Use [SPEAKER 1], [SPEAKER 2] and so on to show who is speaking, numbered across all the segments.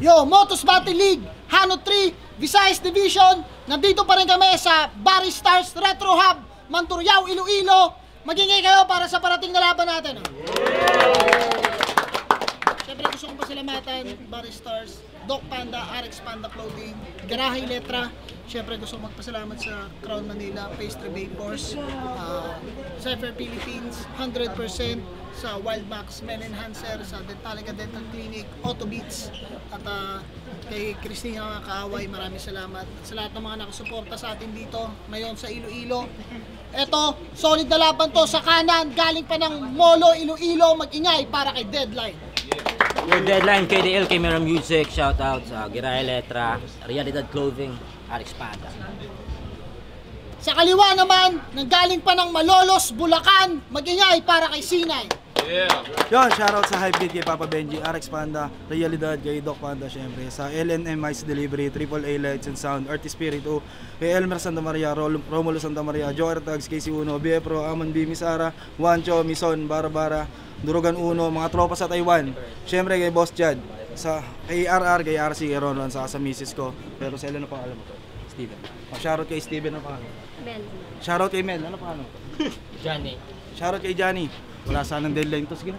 [SPEAKER 1] Yo, Motos Battle League, Hano 3, Visayas Division. Nandito pa rin kami sa Barry Stars Retro Hub, Manturyao, Iloilo. Magingay kayo para sa parating na laban natin. Siyempre gusto kong pasalamatan, Barry Stars, Doc Panda, RX Panda Clothing, Garahe Letra. Siyempre gusto kong magpasalamat sa Crown Manila, Pastry Vapors, Cypher Philippines, 100%, sa Wildmax Men Enhancer, sa Dentalica Dental Clinic, Auto Beats, at kay Christina Kaaway, maraming salamat. At sa lahat ng mga nakasuporta sa atin dito ngayon sa Iloilo. Eto, solid na laban to sa kanan, galing pa ng Molo, Iloilo, mag-ingay para kay Deadline.
[SPEAKER 2] Your Deadline, KDL, Camera Music, shoutout sa Girahe Letra, Realidad Clothing, Alex Panda.
[SPEAKER 1] Sa kaliwa naman, nanggaling pa ng Malolos, Bulacan, mag-ingay para kay C9.
[SPEAKER 3] Yeah.
[SPEAKER 4] Yon, shoutout sa Hype Beat kay Papa Benji, RX Panda, Realidad kay Doc Panda syempre, sa LNM Ice Delivery, AAA Lights and Sound, Artist Spirit 2, kay Elmer Santa Maria, Romulo Santa Maria, Joker Tags, KC Uno, BF Pro, Amon B, Misara, Wancho, Mison, Barabara, Durugan Uno, mga tropa sa Taiwan. Syempre kay Boss Chad, kay RR, kay RC, kay Ronron, sa misis ko. Pero sa ilan na pangalan mo? Steven. Shoutout kay Steven, ano pangalan?
[SPEAKER 5] Mel.
[SPEAKER 4] Shoutout kay Mel, ano pangalan?
[SPEAKER 2] Johnny.
[SPEAKER 4] Shoutout kay Johnny. Wala sanang deadline to, sige.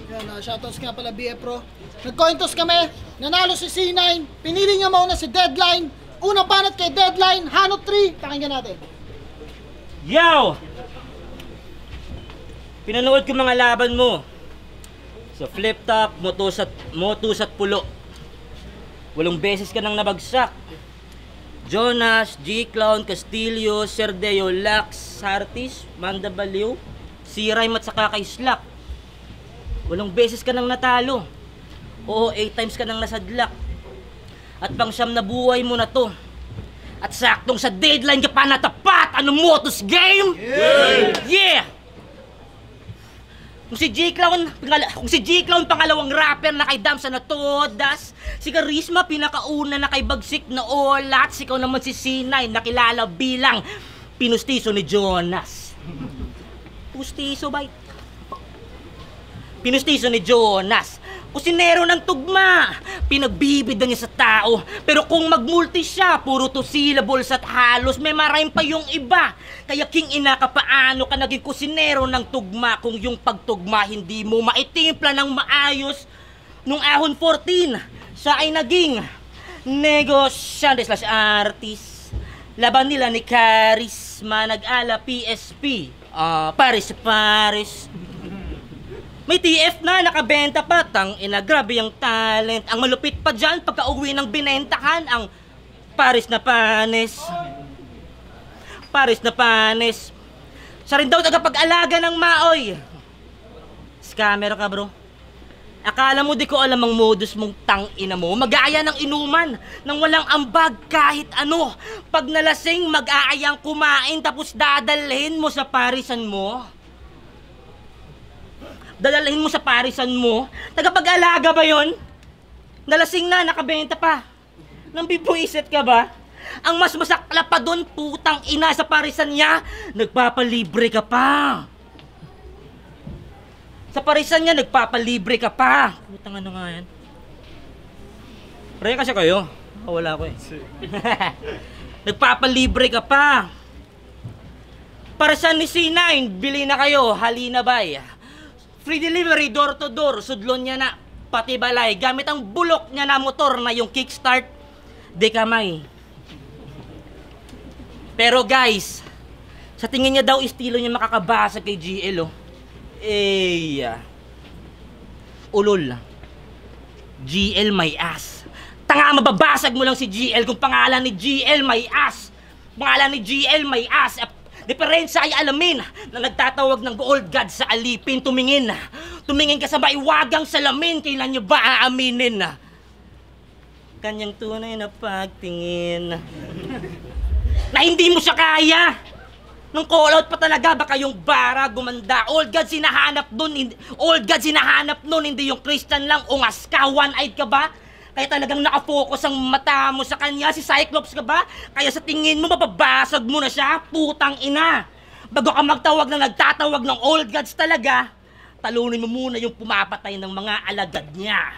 [SPEAKER 1] Yan, shoutouts nga pala BF Pro. Nag-coin toss kami, nanalo si C9, pinili niya mauna si Deadline. Unang panat kay Deadline, Hano 3, pakinggan natin.
[SPEAKER 2] Yo! Pinanood ko mga laban mo sa flip top, motos at pulo. 8 beses ka nang nabagsak. Jonas, G-Clown, Castillo, Serdeo, Lax, Sartis, Manda Baliw, C-Rhyme at saka kay Slack. 8 beses ka nang natalo. Oo, 8 times ka nang nasadlak. At pang-siyam na buhay mo na to. At saktong sa Deadline ka pa natapat. Ano motos game? Yeah! Kung si G-Clown pangalawang rapper na kay Damsa na todas, si Charisma pinakauna na kay Bagsik na Olat, ikaw naman si C9 nakilala bilang pinustiso ni Jonas. Pustiso ba? Pinustiso ni Jonas. Kusinero ng tugma, pinagbibida niya sa tao. Pero kung magmulti siya, puro to syllables at halos may marime pa yung iba. Kaya king ina ka, paano ka naging kusinero ng tugma kung yung pagtugma hindi mo maitimpla ng maayos? Nung ahon 14, siya ay naging negosyante / artist. Laban nila ni Charisma, nag-ala PSP, Paris. May TF na, nakabenta pa, tangina, grabe yung talent. Ang malupit pa dyan, pagka-uwi ng binentahan, ang Paris na panis. Siya rin daw tagapag-alaga ng maoy. Scammer ka, bro. Akala mo di ko alam ang modus mong tangina mo. Mag-aaya ng inuman, nang walang ambag kahit ano. Pag nalasing, mag-aayang kumain, tapos dadalhin mo sa parisan mo. Dadalhin mo sa parisan mo? Tagapag-alaga ba yon? Nalasing na, nakabenta pa. Nang bibuisit ka ba? Ang mas masakla pa doon, putang ina sa parisan niya, nagpapalibre ka pa. Sa parisan niya, nagpapalibre ka pa. Putang ano nga yan? Pre kasi kayo. Wala ko eh. Nagpapalibre ka pa. Parisan ni C9, bili na kayo, halina bay. Free delivery, door to door, sudlon niya na, pati balay, gamit ang bulok niya na motor na yung kickstart, de kamay. Pero guys, sa tingin niya daw estilo niya makakabasa kay GL, oh. Ulol. GL may ass. Tanga, mababasag mo lang si GL kung pangalan ni GL may ass. Pangalan ni GL may ass. Diferensya ay alamin na nagtatawag ng old god sa alipin. Tumingin ka sa maiwagang salamin. Kailan nyo ba aaminin? Kanyang tunay na pagtingin na hindi mo siya kaya. Nung call out pa talaga, baka yung bara gumanda. Old god sinahanap nun, hindi yung Christian lang. Ungas ka, one-eyed ka ba? Kaya talagang nakafocus ang mata mo sa kanya. Si Cyclops ka ba? Kaya sa tingin mo, mapabasag mo na siya. Putang ina. Bago ka magtawag na nagtatawag ng old gods talaga, talunin mo muna yung pumapatay ng mga alagad niya.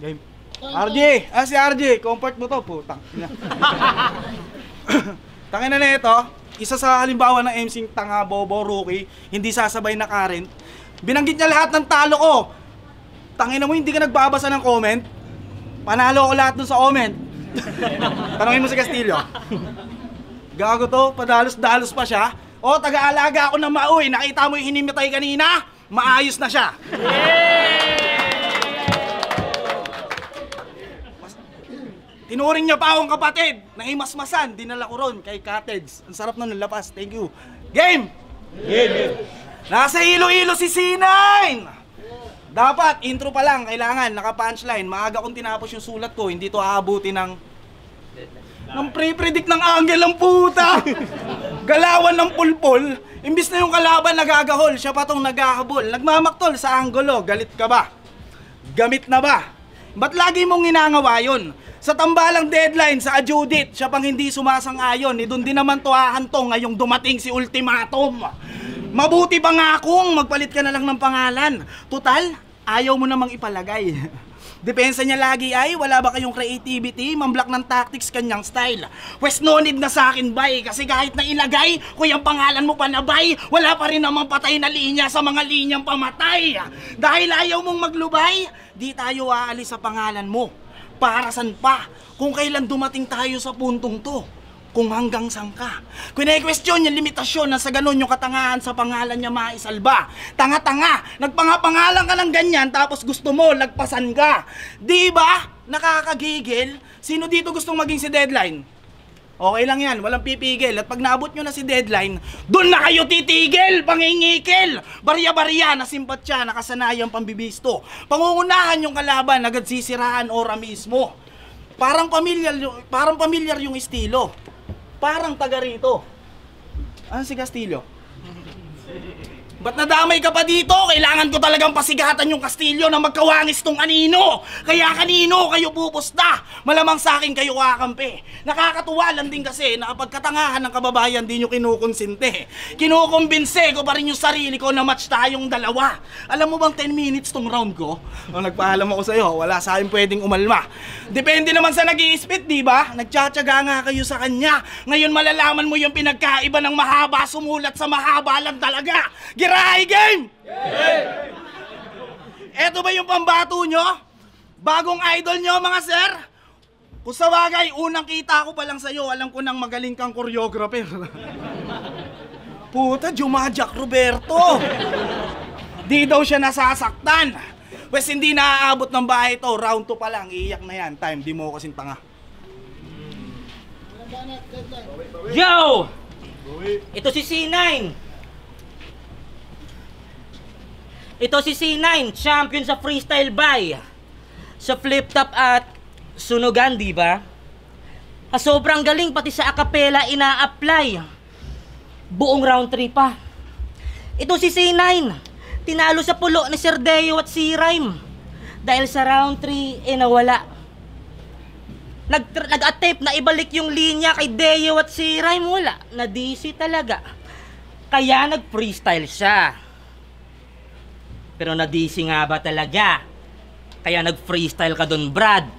[SPEAKER 4] Game. RJ! Si RJ! Comfort mo to, putang. Tangina na ito, isa sa halimbawa ng MC tanga, bobo, rookie, hindi sasabay na Karen. Binanggit niya lahat ng talo ko. Tangina mo, hindi ka nagbabasa ng comment. Panalo ko lahat dun sa comment. Tanungin mo si Castillo. Gago to, padalos-dalos pa siya. O, taga-alaga ako ng mauwi. Nakita mo yung hinimitay kanina? Maayos na siya. Tinuring niya pa akong kapatid. Nahimasmasan, dinala ko ron kay Kateds. Ang sarap na nalapas, thank you. Game! Game! Nasa ilo-ilo si C9! Dapat, intro pa lang, kailangan, naka-punchline. Maaga kong tinapos yung sulat ko, hindi to aabuti ng pre-predict ng angle ang puta! Galawan ng pulpol, imbis na yung kalaban nagagahol, siya pa tong naghahabol. Nagmamaktol sa anggulo, galit ka ba? Gamit na ba? Ba't lagi mong ginangawa yun? Sa tambalang deadline sa Judith, siya pang hindi sumasang-ayon. Doon din naman to hahantong ngayong dumating si ultimatum. Mabuti pa nga kung magpalit ka na lang ng pangalan. Total, ayaw mo namang ipalagay. Depensa niya lagi ay, wala ba kayong creativity? Mamblak ng tactics kanyang style. Wes no need na sa akin, bay. Kasi kahit na ilagay, kung yung pangalan mo pa na bay, wala pa rin namang patay na linya sa mga linyang pamatay. Dahil ayaw mong maglubay, di tayo aalis sa pangalan mo. Para san pa? Kung kailan dumating tayo sa puntong to? Kung hanggang saan ka? Kine-question yung limitasyon na sa ganun yung katangahan sa pangalan niya maisalba. Tanga-tanga, nagpangapangalan ka ng ganyan tapos gusto mo, lagpasan ka. Di ba? Nakakagigil. Sino dito gustong maging si Deadline? Okay lang yan, walang pipigil. At pag naabot nyo na si Deadline, doon na kayo titigil, pangingikil. Barya-barya, nasimpatya, nakasanayang pambibisto. Pangungunahan yung kalaban, agad sisiraan ora mismo. Parang pamilyar yung estilo. Parang taga rito. Ano si Castillo? Ba't nadamay ka pa dito? Kailangan ko talagang pasigatan yung Castillo na magkawangis tong anino. Kaya kanino kayo pupusta? Malamang sa akin kayo kakampi. Nakakatuwa lang din kasi na kapag katangahan ng kababayan di nyo kinukonsinte. Kinukumbinse ko pa rin yung sarili ko na match tayong dalawa. Alam mo bang 10 minutes tong round ko? Nung nagpaalam ako sa'yo, wala sa akin pwedeng umalma. Depende naman sa nag-i-spit, di ba? Nagtsatsaga nga kayo sa kanya. Ngayon malalaman mo yung pinagkaiba ng mahaba sumulat sa mahaba lang talaga. Girahay game! Eto ba yung pambato nyo? Bagong idol nyo mga sir? Kung sa bagay, unang kita ko pa lang sa'yo, alam ko nang magaling kang choreographer. Puta, Jumajak Roberto! Di daw siya nasasaktan. Wes hindi naaabot ng bahay to, round 2 pa lang, iiyak na yan. Time, di mo kasing tanga.
[SPEAKER 2] Yo! Ito si C9. Ito si C9, champion sa freestyle by. Sa flip top at sunugan, di ba? Sobrang galing, pati sa acapella ina-apply. Buong round 3 pa. Ito si C9, tinalo sa pulo ni Sir Deo at si Rhyme. Dahil sa round 3, nawala. Nag-attempt na ibalik yung linya kay Deo at si Rhyme, wala. Na-DC talaga. Kaya nag-freestyle siya. Pero na-DC nga ba talaga? Kaya nag-freestyle ka dun, Brad?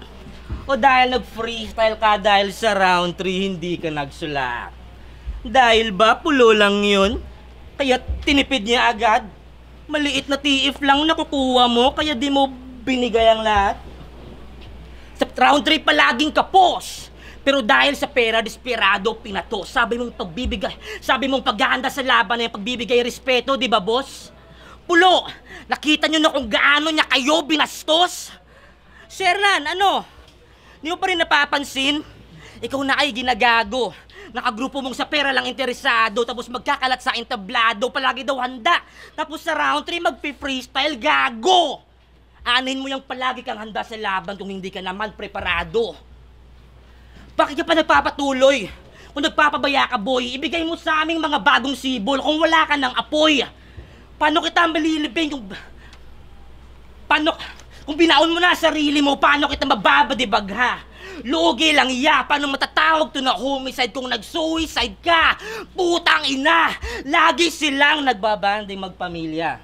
[SPEAKER 2] O dahil nag-freestyle ka dahil sa round 3 hindi ka nagsulat? Dahil ba pulo lang yun? Kaya tinipid niya agad? Maliit na TF lang nakukuha mo kaya di mo binigay ang lahat? Sa round 3 palaging kapos. Pero dahil sa pera, desperado, pinato. Sabi mong pagbibigay, sabi mong paghahanda sa laban na yung pagbibigay respeto, di ba boss? Pulo, nakita nyo na kung gaano niya kayo binastos? Sherlan, ano? Hindi mo pa rin napapansin? Ikaw na ay ginagago. Nakagrupo mong sa pera lang interesado, tapos magkakalat sa entablado, palagi daw handa. Tapos sa round 3, magpi-freestyle, gago! Anin mo yung palagi kang handa sa laban kung hindi ka naman preparado. Bakit ka pa nagpapatuloy? Kung nagpapabaya ka, boy, ibigay mo sa aming mga bagong sibol kung wala ka ng apoy. Paano kita malilibing kung... Kung binaon mo na sarili mo, paano kita mababadibag, ha? Lugi lang iya, paano matatawag to na homicide kung nag-suicide ka? Putang ina! Lagi silang nagbabanding magpamilya.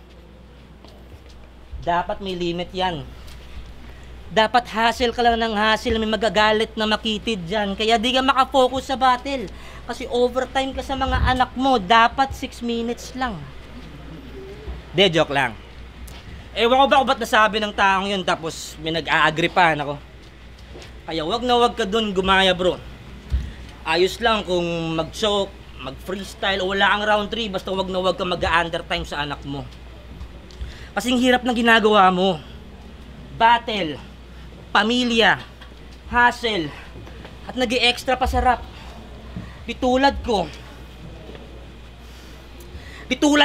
[SPEAKER 2] Dapat may limit yan. Dapat hassle ka lang ng hassle, may magagalit na makitid dyan. Kaya di ka makafocus sa battle. Kasi overtime ka sa mga anak mo, dapat 6 minutes lang. De, joke lang. Ewan ko ba kung ba't nasabi ng taong yun tapos may nag-a-agree pa ako. Kaya wag na wag ka dun gumaya bro. Ayos lang kung mag-choke, mag-freestyle o wala kang round 3 basta wag na wag ka mag-undertime sa anak mo. Kasing hirap ng ginagawa mo. Battle, pamilya, hassle, at nag-i-extra pa sarap. Di tulad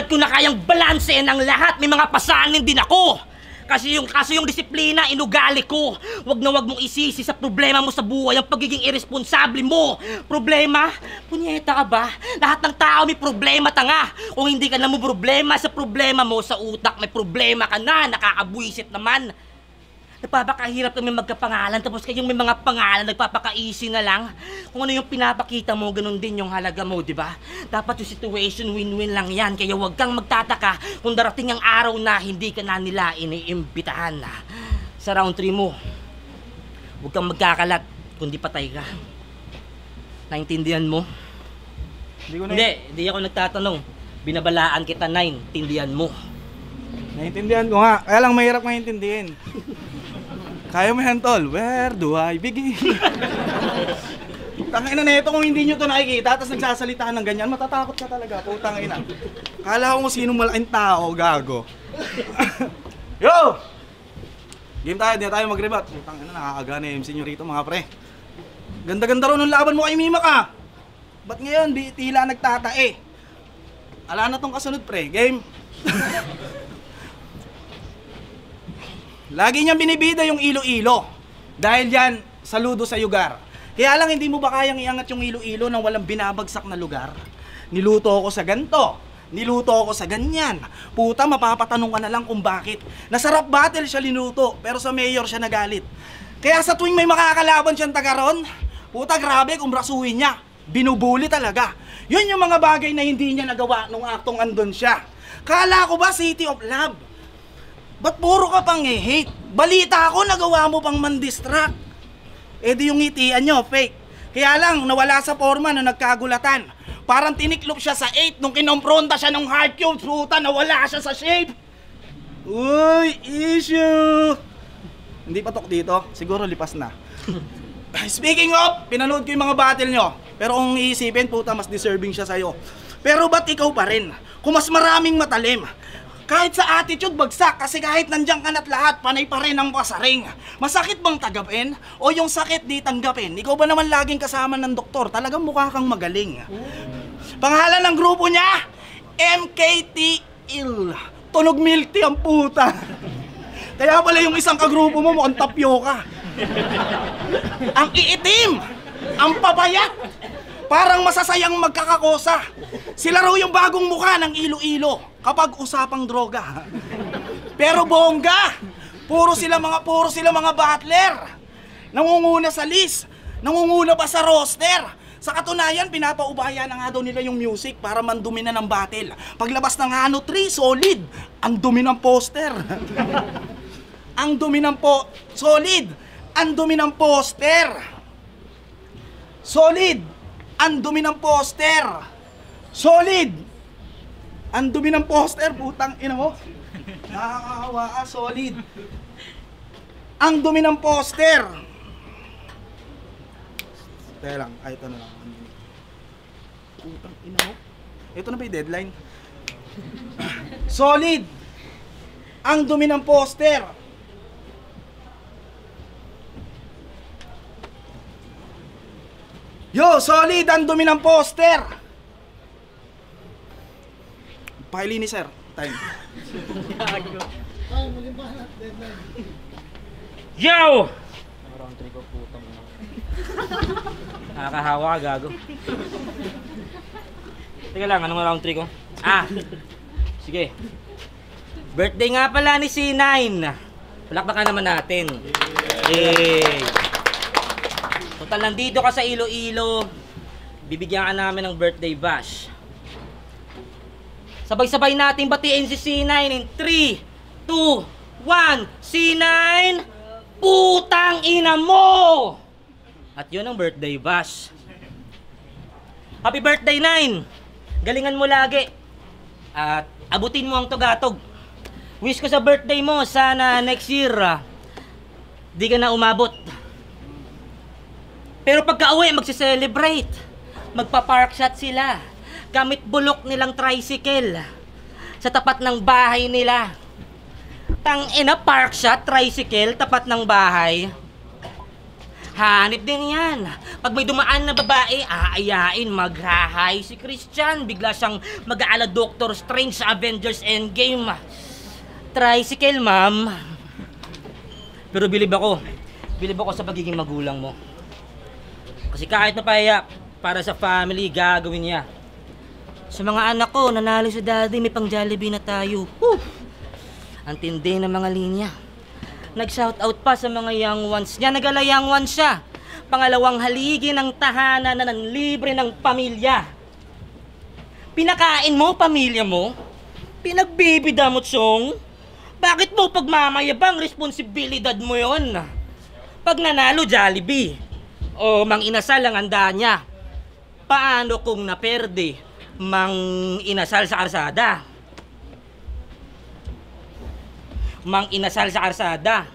[SPEAKER 2] ko na kayang balansehin ang lahat. May mga pasanin din ako. Kaso yung disiplina, inugali ko. Wag na wag mong isisi sa problema mo sa buhay ang pagiging irresponsable mo. Problema? Punyeta ka ba? Lahat ng tao may problema, tanga. Kung hindi ka na mo problema sa problema mo sa utak, may problema ka na, nakakabwisit naman. Nagpapakahirap kami magkapangalan tapos kayong may mga pangalan nagpapaka-easy na lang. Kung ano yung pinapakita mo, ganun din yung halaga mo, di ba? Dapat yung situation win-win lang yan. Kaya huwag kang magtataka kung darating ang araw na hindi ka na nila iniimbitahan na. Sa round 3 mo, huwag kang magkakalat kundi patay ka. Naintindihan mo? Hindi ako nagtatanong. Binabalaan kita, naintindihan mo.
[SPEAKER 4] Naintindihan ko nga, kaya lang mahirap maintindihin. Kaya mo yan, tol. Where do I begin? Tangina na ito, kung hindi nyo ito nakikita, tapos nagsasalita ng ganyan, matatakot ka talaga. Putang ina. Kala ko kung sinong malaking tao, gago. Yo! Game tayo, di tayo mag-rebat. Putang ina, nakakagana yung MC nyo rito, mga pre. Ganda-ganda rin ng laban mo kay Mima ka. Ba't ngayon, tila nagtatae? Ala na tong kasunod, pre. Game. Lagi niyang binibida yung Iloilo. Dahil yan, saludo sa lugar. Kaya lang hindi mo ba kayang iangat yung Iloilo nang walang binabagsak na lugar? Niluto ako sa ganto. Niluto ako sa ganyan. Puta, mapapatanong ka na lang kung bakit. Nasarap battle siya linuto, pero sa mayor siya nagalit. Kaya sa tuwing may makakalaban siyang tagaron, puta grabe kung brasuhin niya. Binubuli talaga. Yun yung mga bagay na hindi niya nagawa nung aktong andon siya. Kala ko ba City of Love? Ba't puro ka pang hate? Balita ako nagawa mo pang man-distract. Eh di yung ngitian nyo, fake. Kaya lang, nawala sa forma na nagkagulatan. Parang tiniklop siya sa 8 nung kinompronta siya ng hard cubes. Puta, nawala siya sa shape. Uy, issue. Hindi patok dito, siguro lipas na. Speaking of, pinanood ko yung mga battle nyo. Pero kung iisipin, puta, mas deserving siya sa'yo. Pero ba't ikaw pa rin? Kung mas maraming matalim. Kahit sa attitude, bagsak. Kasi kahit nandiyan ka na't lahat, panay pa rin ang pasaring. Masakit bang tagapin? O yung sakit di tanggapin? Ikaw ba naman laging kasama ng doktor? Talagang mukha kang magaling. Pangalan ng grupo niya? MKT Il. Tunog milk tea ang puta. Kaya pala yung isang kagrupo mo mukhang tapyoka. Ang iitim. Ang papayat. Parang masasayang magkakakosa. Sila raw yung bagong mukha ng Iloilo kapag usapang droga. Pero bongga, puro sila mga battler. Nangunguna sa list, nangunguna pa sa roster. Sa katunayan, pinapaubaya na nga daw nila yung music para mandumi na ng battle. Paglabas ng Hano 3, solid. Ang dumi ng poster. Ang dumi ng solid. Ang dumi ng poster. Solid. Ang dumi ng poster. Solid. Ang dumi ng poster, putang ina mo. Nakakahawa ka, solid. Ang dumi ng poster. Teka lang, ay ito na lang. Putang ina mo. Ito na ba yung deadline? Solid. Ang dumi ng poster. Yo, solid ang dumi ng poster. Pakili ni sir. Time.
[SPEAKER 2] Yo! Round 3 ko putang. Nakakahawa ka, gago. Teka lang, anong round 3 ko? Sige. Birthday nga pala ni C9. Palakpakan naman natin. Yay! Total, nandito ka sa Iloilo. Bibigyan ka namin ng birthday bash. Sabay-sabay natin batiin si C9 in 3, 2, 1. C9! Putang ina mo! At yun ang birthday bash. Happy birthday, Nine! Galingan mo lagi. At abutin mo ang tugatog. Wish ko sa birthday mo, sana next year, di ka na umabot. Pero pagka-uwi, magse-celebrate. Magpa-park shot sila. Gamit bulok nilang tricycle. Sa tapat ng bahay nila. Tangina, park shot, tricycle, tapat ng bahay. Hanip din yan. Pag may dumaan na babae, aayain, maghahay si Christian. Bigla siyang mag-aala Doctor Strange sa Avengers Endgame. Tricycle, ma'am. Pero bilib ako sa pagiging magulang mo. Kasi kahit napaya, para sa family, gagawin niya. Sa mga anak ko, nanalo si daddy, may pang Jollibee na tayo. Woo! Ang tindi ng mga linya. Nag-shoutout pa sa mga young ones niya. Nagala young ones siya. Pangalawang haligi ng tahanan na nanlibre ng pamilya. Pinakain mo pamilya mo? Pinagbibida mo, Chong? Bakit mo pagmamayabang responsibilidad mo yon? Pag nanalo, Jollibee. O mang inasal ang handa niya. Paano kung naperde? Mang inasal sa arsada. Mang inasal sa arsada.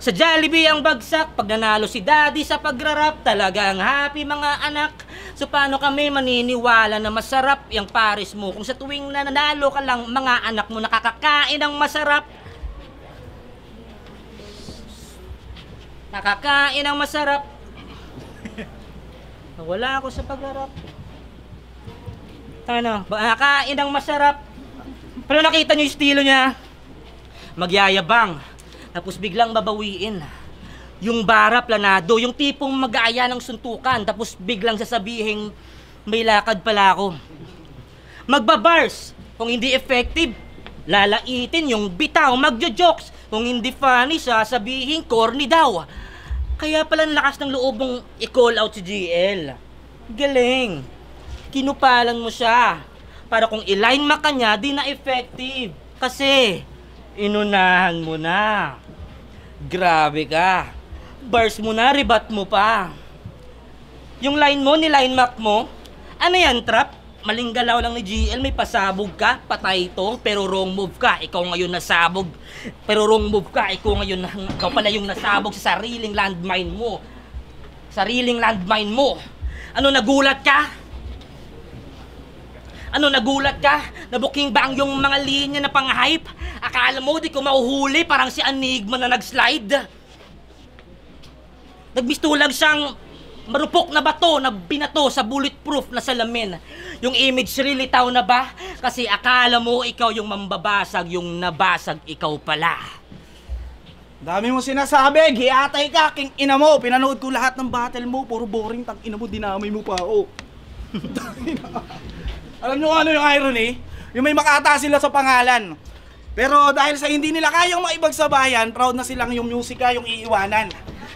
[SPEAKER 2] Sa Jollibee ang bagsak, pag nanalo si daddy sa pagrarap, talagang happy mga anak. So paano kami maniniwala na masarap yung pares mo kung sa tuwing nanalo ka lang, mga anak mo nakakakain ng masarap? Nakakain ng masarap. Wala ako sa pagrarap. Ano, nakakain ng masarap. Pero nakita niyo yung estilo niya. Magyayabang. Tapos biglang babawiin. Yung bara planado, yung tipong mag-aaya ng suntukan, tapos biglang sasabihin, may lakad pala ako. Magbabars, kung hindi effective, lalaitin yung bitaw, magjo-jokes, kung hindi funny, sasabihin, corny daw. Kaya pala lakas ng loob mong i-call out si GL. Galing. Kinupalan mo siya. Para kung i-line ma kanya, di na effective. Kasi, inunahan mo na. Grabe ka. Bars mo na, ribat mo pa. Yung line mo, ni-line mark mo, ano yan, trap? Maling galaw lang ni GL, may pasabog ka, patay ito, pero wrong move ka, ikaw ngayon nasabog. Pero wrong move ka, ikaw ngayon, ikaw pala yung nasabog sa sariling landmine mo. Sariling landmine mo. Ano, nagulat ka? Ano, nagulat ka? Nabuking ba ang yung mga linya na pang-hype? Akala mo di ko mahuhuli, parang si Enigma na nag-slide. Nagbistulag siyang marupok na bato na binato sa bulletproof na salamin. Yung image lilitaw na ba? Kasi akala mo ikaw yung mambabasag, yung nabasag ikaw pala.
[SPEAKER 4] Dami mo sinasabi, giatay ka, king ina mo. Pinanood ko lahat ng battle mo, puro boring, tang ina mo, dinamay mo pa ako. Alam nyo ano yung irony? Yung may Makata sila sa pangalan. Pero dahil sa hindi nila kayang maibag sa bayan, proud na silang yung musika, yung iiwanan.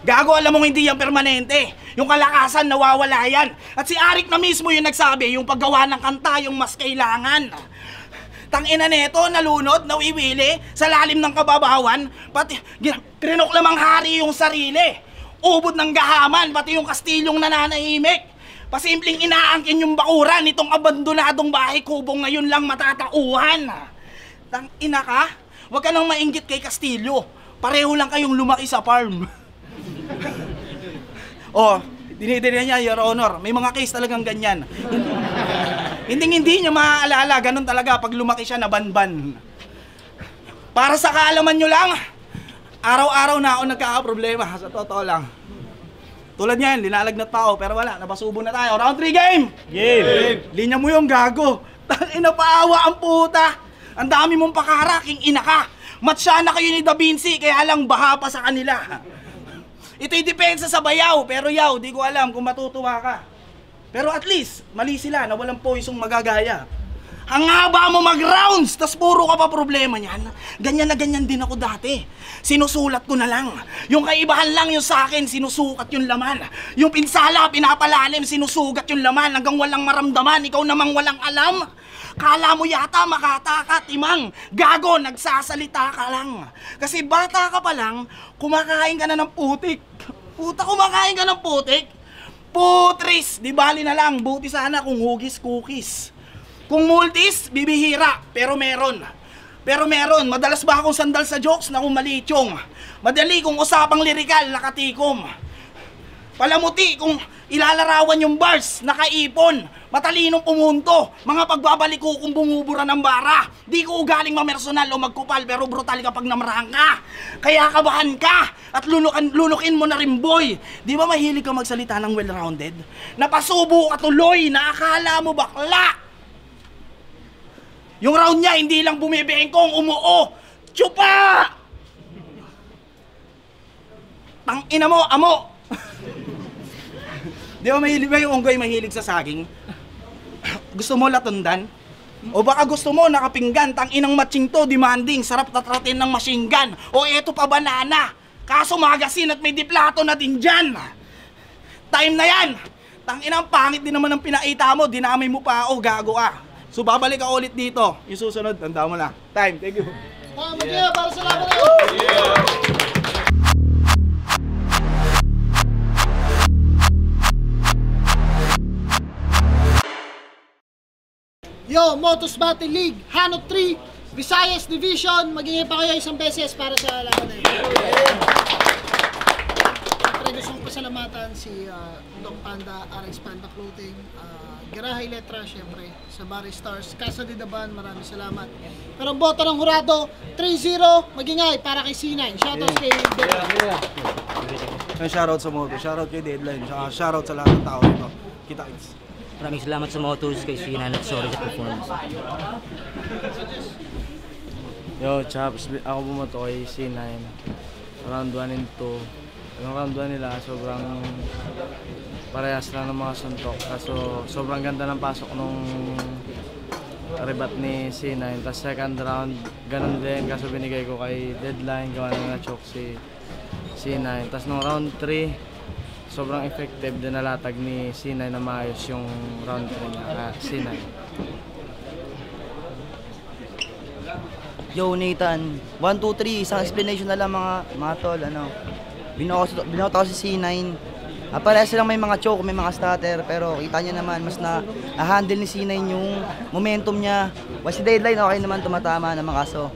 [SPEAKER 4] Gago, alam mong hindi yan permanente. Yung kalakasan, nawawala yan. At si Arik na mismo yung nagsabi, yung paggawa ng kanta, yung mas kailangan. Tangina neto, nalunod, nawiwili, sa lalim ng kababawan, pati trinoklamang hari yung sarili. Ubod ng gahaman, pati yung kastilyong nananahimik. Pasimpleng inaangkin yung bakuran nitong abandonadong bahay kubong ngayon lang matatauhan. Tangina ka, huwag ka nang mainggit kay Castillo. Pareho lang kayong lumaki sa farm. Oh, dinidirin niya, Your Honor. May mga case talagang ganyan. Hindi niya maaalala, ganun talaga pag lumaki siya na banban. Para sa kaalaman nyo lang, araw-araw na ako nagkakaproblema, sa totoo lang. Tulad niyan, linalagnat pa ako, pero wala, nabasubo na tayo. Round 3 game!
[SPEAKER 2] Game!
[SPEAKER 4] Linya mo yung gago. Tangina, paawa ang puta. Ang dami mong pakaraking ina ka. Matsa na kayo ni Da Vinci, kaya lang baha pa sa kanila. Ito'y depensa sa bayaw, pero yaw, di ko alam kung matutuwa ka. Pero at least, mali sila na walang poisong magagaya.
[SPEAKER 3] Ang haba mo mag-rounds, tas puro ka pa problema niyan. Ganyan na ganyan din ako dati. Sinusulat ko na lang. Yung kaibahan lang yung sa akin, sinusukat yung laman. Yung pinsala, pinapalalim, sinusugat yung laman hanggang walang maramdaman. Ikaw namang walang alam. Kala mo yata makata ka, timang. Gago, nagsasalita ka lang. Kasi bata ka pa lang, kumakain ka na ng putik. Puta, kumakain ka ng putik. Putris, di bali na lang. Buti sana kung hugis cookies. Kung multis, bibihira, pero meron. Pero meron, madalas ba akong sandal sa jokes na kumalityong? Madali kung usapang lirikal, nakatikom. Palamuti kung ilalarawan yung bars, nakaipon. Matalinong pumunto, mga pagbabalik ko kung bumubura ng bara. Di ko ugaling mamersonal o magkupal, pero brutal kapag namarahan ka. Kaya kabahan ka, at lulukin mo na rin boy. Di ba mahilig ka magsalita ng well-rounded? Napasubo ka tuloy, na akala mo bakla. Yung round niya, hindi lang bumibengkong, umuo. Tsupa! Tangina mo, amo! Di ba mahilig ba yung unggoy mahilig sa saging? Gusto mo latundan? O baka gusto mo nakapinggan, tanginang matching to, demanding, sarap tatratin ng machine gun. O eto pa banana, kaso magasin at may diplato na din dyan. Time na yan! Tanginang pangit din naman ang pinaita mo, dinamay mo pa ako, gago ka. So babalik ka ulit dito. Yung susunod, tanda mo na. Time, thank you.
[SPEAKER 1] Magiging para sa laban na yun. Yo, Motos Battle League, Hanot 3, Visayas Division. Magiging pa kayo isang beses para sa laban na yun. Siyempre gusto kong pasalamatan si Doc Panda, RX Panda Clothing, Garahay Letra, syempre, sa Barry Stars, Casa de Daban, maraming salamat. Pero ang boto ng hurado, 3-0, magingay para kay C9. Shoutout kay Deadline.
[SPEAKER 4] Shoutout sa Moto, shoutout kay Deadline, shoutout sa lahat ng tao dito. Kita-kits.
[SPEAKER 2] Maraming salamat sa Motos kay Sina at sorry sa performance.
[SPEAKER 5] Yo, chaps, ako bumoto kay C9. Round 1 and 2. Yung round 1 nila, sobrang parehas lang ng mga suntok. Kaso sobrang ganda ng pasok nung rebat ni C9. Tapos second round, ganun din. Kaso binigay ko kay Deadline, gawa na na-choke si C9. Tapos nung round 3, sobrang effective din nalatag ni C9 na maayos yung round 3 niya, C9.
[SPEAKER 6] Yo Nathan, 1, 2, 3, isang explanation na lang mga tol, binoto ko si C9. Parehas silang may mga choke, may mga stutter, pero kita niya naman, mas na-handle ni C9 yung momentum niya. Si Deadline, okay naman, tumatama naman kaso.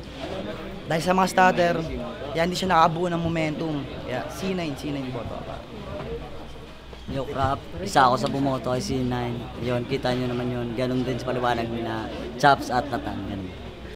[SPEAKER 6] Dahil sa mga stutter, hindi siya nakabuo ng momentum. Kaya C9 boto pa.
[SPEAKER 7] Yo, Crap, isa ako sa bumoto kay C9. Yun, kita nyo naman yun. Ganon din sa paliwanag na Chops at Natan. Ganun.